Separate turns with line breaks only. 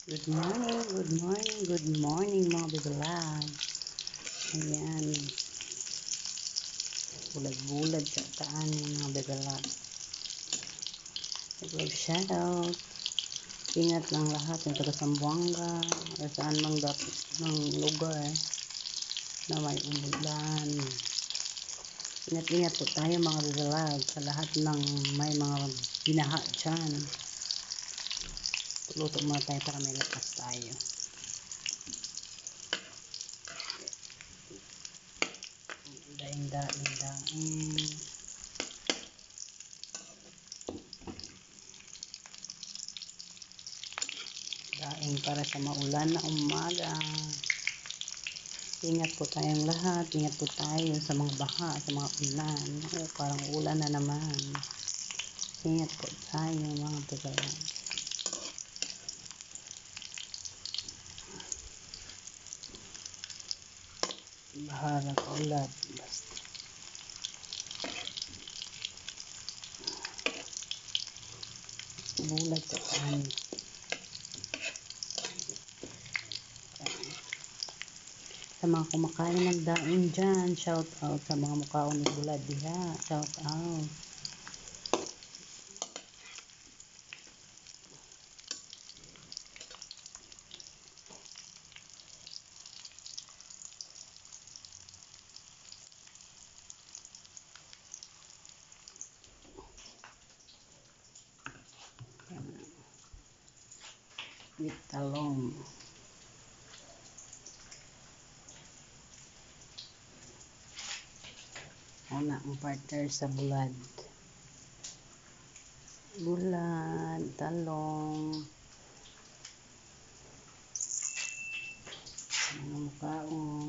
Good morning, good morning, good morning mga bibilag. Ayan, bulag-bulag sa taan mga bibilag. Big shoutout. Ingat lang lahat yung taga Sambuanga o saan mang dapat ng lugar na may umulan. Ingat-ingat po tayo mga bibilag sa lahat ng may mga binaha dyan. Luto muna tayo para may lakas tayo. Daing. Daing para sa maulan na umaga. Ingat po tayong lahat. Ingat po tayo sa mga baha, sa mga ulan. Parang ulan na naman. Ingat po tayo mga bibilag. Bahala ka ulat. Basta. Bulag sa taan. Sa mga kumakain ng daing dyan, shout out sa mga mukhaon ni Bulad diha. Shout out. With talong. Una ang partner sa bulad. Bulad, talong. Mga mukhaon.